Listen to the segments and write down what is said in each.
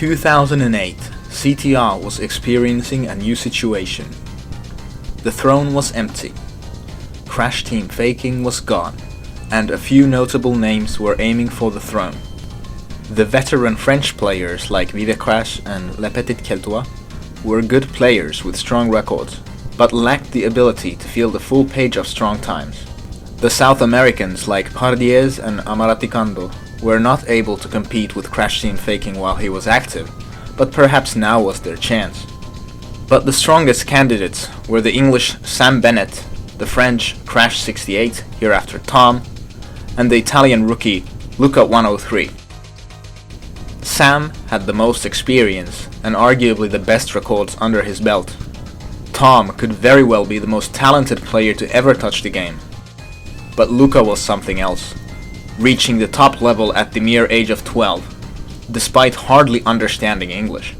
2008, CTR was experiencing a new situation. The throne was empty. Crash Team Faking was gone, and a few notable names were aiming for the throne. The veteran French players like Vivecrash and Le Petit Keltois were good players with strong records, but lacked the ability to fill the full page of strong times. The South Americans like Pardiez and Amaraticando were not able to compete with Crash Team Faking while he was active, but perhaps now was their chance. But the strongest candidates were the English Sam Bennett, the French Crash 68, hereafter Tom, and the Italian rookie Luca 103. Sam had the most experience and arguably the best records under his belt. Tom could very well be the most talented player to ever touch the game. But Luca was something else, reaching the top level at the mere age of 12, despite hardly understanding English.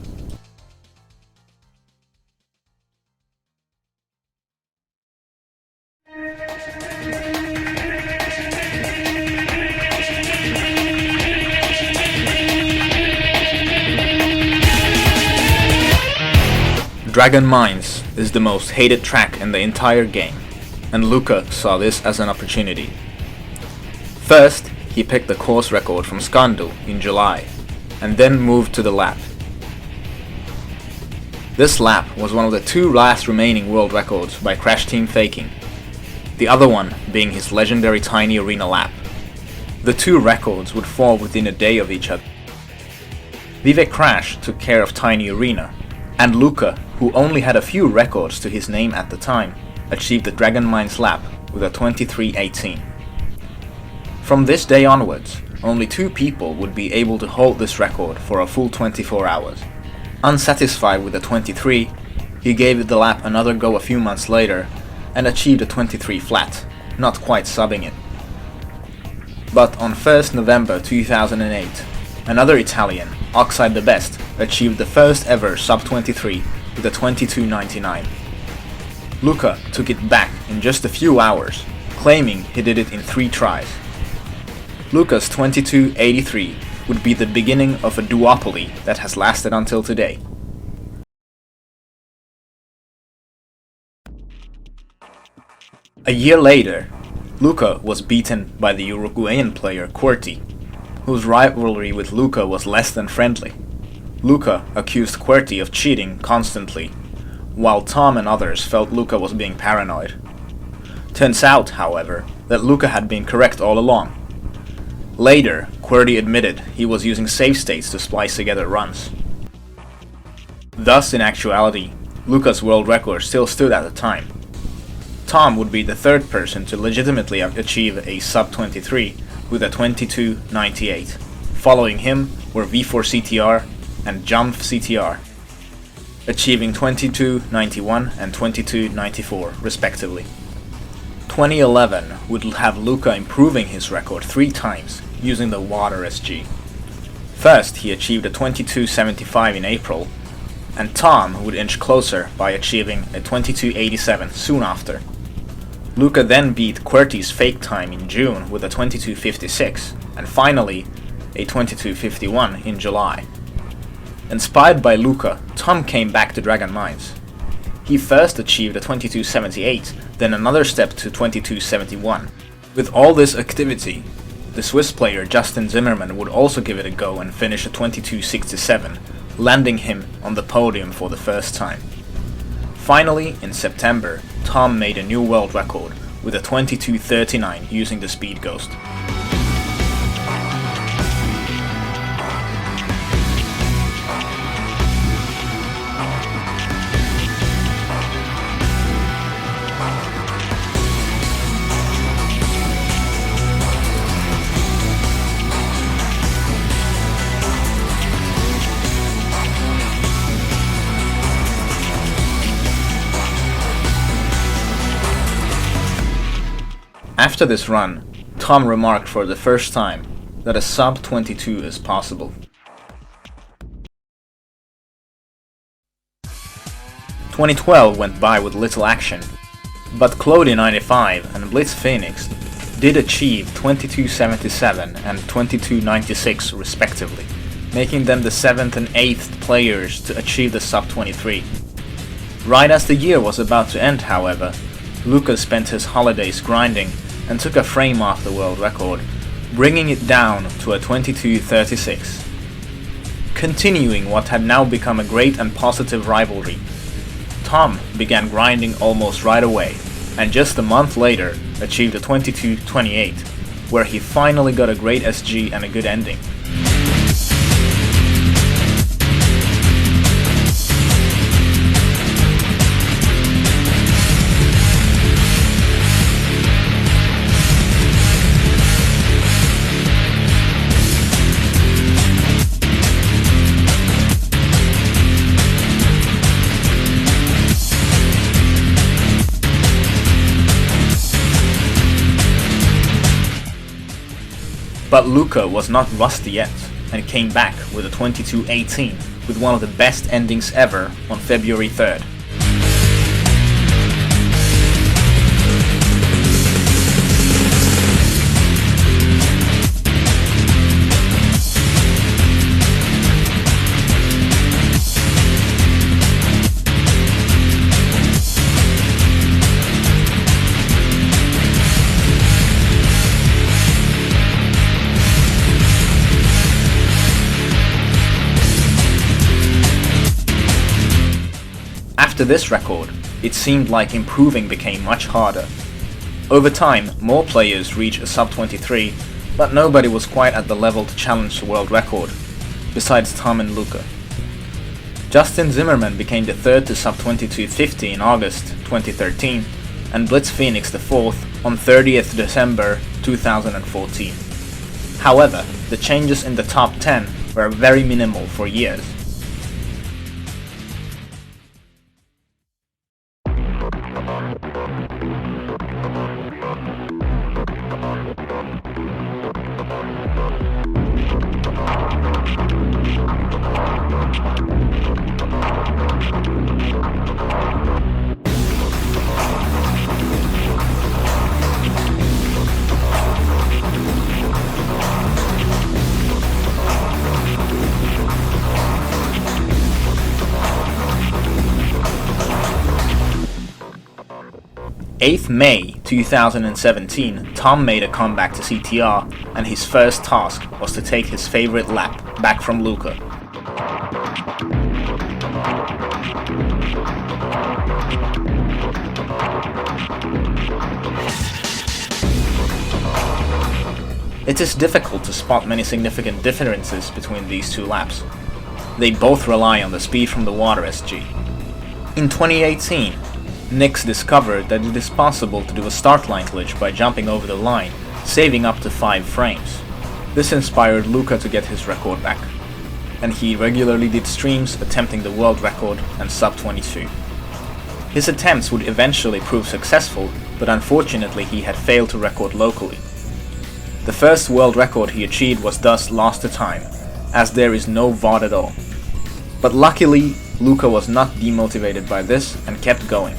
Dragon Mines is the most hated track in the entire game, and Luca saw this as an opportunity. First, he picked the course record from Skandu in July, and then moved to the lap. This lap was one of the two last remaining world records by Crash Team Faking, the other one being his legendary Tiny Arena lap. The two records would fall within a day of each other. Vivecrash took care of Tiny Arena, and Luca, who only had a few records to his name at the time, achieved the Dragon Mines lap with a 23:18. From this day onwards, only two people would be able to hold this record for a full 24 hours. Unsatisfied with the 23, he gave the lap another go a few months later and achieved a 23 flat, not quite subbing it. But on 1st November 2008, another Italian, Oxide the Best, achieved the first ever sub-23 with a 22:99. Luca took it back in just a few hours, claiming he did it in 3 tries. Luca's 22:83 would be the beginning of a duopoly that has lasted until today. A year later, Luca was beaten by the Uruguayan player QWERTY, whose rivalry with Luca was less than friendly. Luca accused QWERTY of cheating constantly, while Tom and others felt Luca was being paranoid. Turns out, however, that Luca had been correct all along. Later, QWERTY admitted he was using save states to splice together runs. Thus, in actuality, Luca's world record still stood at the time. Tom would be the third person to legitimately achieve a sub-23 with a 22:98. Following him were V4CTR and Jump CTR, achieving 22:91 and 22:94 respectively. 2011 would have Luca improving his record 3 times using the Water SG. First, he achieved a 22:75 in April, and Tom would inch closer by achieving a 22:87 soon after. Luca then beat QWERTY's fake time in June with a 22:56, and finally a 22:51 in July. Inspired by Luca, Tom came back to Dragon Mines. He first achieved a 22:78, then another step to 22:71. With all this activity, the Swiss player Justin Zimmerman would also give it a go and finish a 22:67, landing him on the podium for the first time. Finally, in September, Tom made a new world record with a 22:39 using the Speed Ghost. After this run, Tom remarked for the first time that a sub-22 is possible. 2012 went by with little action, but Cloudy95 and Blitz Phoenix did achieve 2277 and 2296 respectively. making them the 7th and 8th players to achieve the sub-23. Right as the year was about to end, however, Luka spent his holidays grinding and took a frame off the world record, bringing it down to a 22:36. Continuing what had now become a great and positive rivalry, Tom began grinding almost right away, and just a month later achieved a 22:28, where he finally got a great SG and a good ending. But Luka was not rusty yet, and came back with a 22:18 with one of the best endings ever on February 3rd. After this record, it seemed like improving became much harder. Over time, more players reached a sub-23, but nobody was quite at the level to challenge the world record, besides Tom and Luka. Justin Zimmerman became the third to sub-22.50 in August 2013, and Blitz Phoenix the fourth on 30th December 2014. However, the changes in the top 10 were very minimal for years. May 2017, Tom made a comeback to CTR, and his first task was to take his favorite lap back from Luka. It is difficult to spot many significant differences between these two laps. They both rely on the speed from the water SG. In 2018, Nix discovered that it is possible to do a start line glitch by jumping over the line, saving up to 5 frames. This inspired Luka to get his record back, and he regularly did streams attempting the world record and sub-22. His attempts would eventually prove successful, but unfortunately he had failed to record locally. The first world record he achieved was thus lost to time, as there is no VOD at all. But luckily, Luka was not demotivated by this and kept going.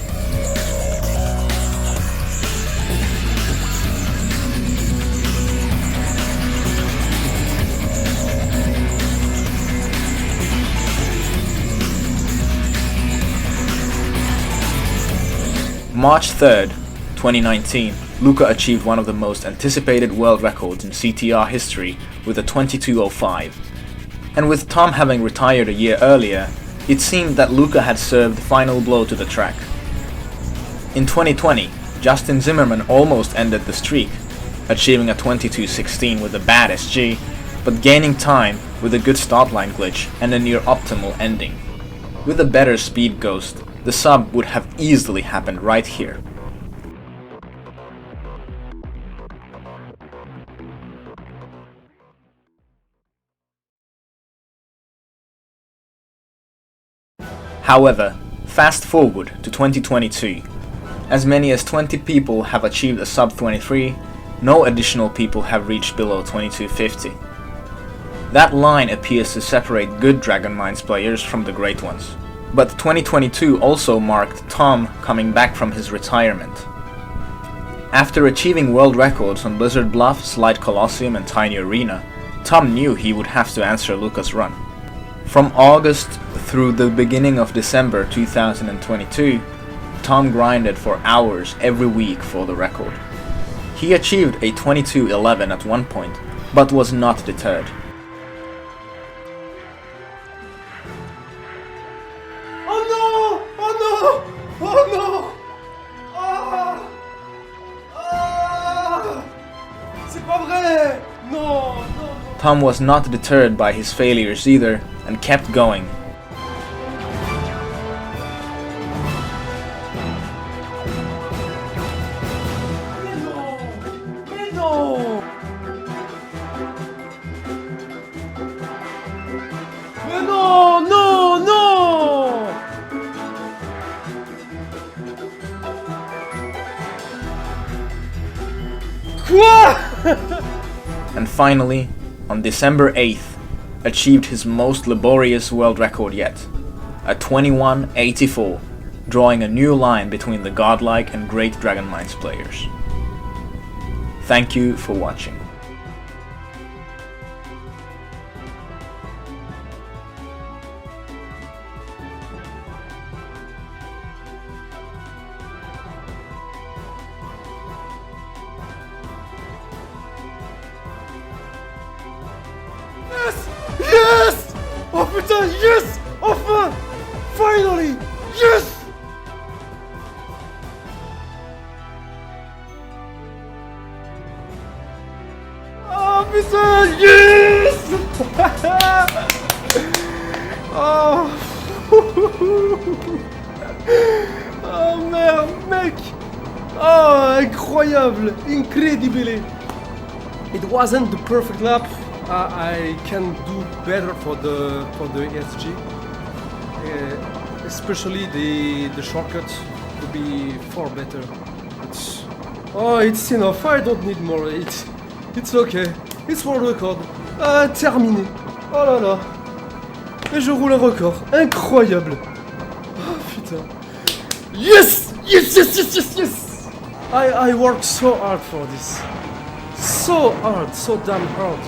March 3rd, 2019, Luka achieved one of the most anticipated world records in CTR history with a 22:05. And with Tom having retired a year earlier, it seemed that Luka had served the final blow to the track. In 2020, Justin Zimmerman almost ended the streak, achieving a 22:16 with a bad SG, but gaining time with a good start line glitch and a near optimal ending. With a better speed ghost, the sub would have easily happened right here. However, fast forward to 2022. As many as 20 people have achieved a sub-23, no additional people have reached below 22:50. That line appears to separate good Dragon Mines players from the great ones. But 2022 also marked Tom coming back from his retirement. After achieving world records on Blizzard Bluff, Slide Colosseum and Tiny Arena, Tom knew he would have to answer Lucas' run. From August through the beginning of December 2022, Tom grinded for hours every week for the record. He achieved a 22:11 at one point, but was not deterred. Oh no! Oh no! Oh no! Ah! Ah! C'est pas vrai! No! No! Tom was not deterred by his failures either, and kept going. And finally, on December 8th, achieved his most laborious world record yet, a 21:84, drawing a new line between the godlike and great Dragon Minds players. Thank you for watching. Yes! Oh putain, yes! Enfin! Finally! Yes! Oh putain, yes! Oh! Oh merde, mec! Oh, incroyable! Incredibile! It wasn't the perfect lap. I can do better for the ESG, especially the shortcut could be far better. It's enough. I don't need more. It's okay. It's world record. Terminé. Oh là là. Et je roule un record. Incroyable. Oh putain. Yes! Yes! Yes! Yes! Yes! Yes! I worked so hard for this. So hard. So damn hard.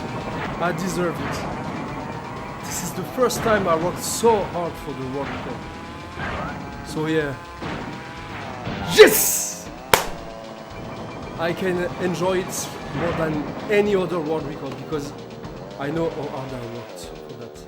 I deserve it. This is the first time I worked so hard for the world record. So yeah. Yes! I can enjoy it more than any other world record because I know how hard I worked for that.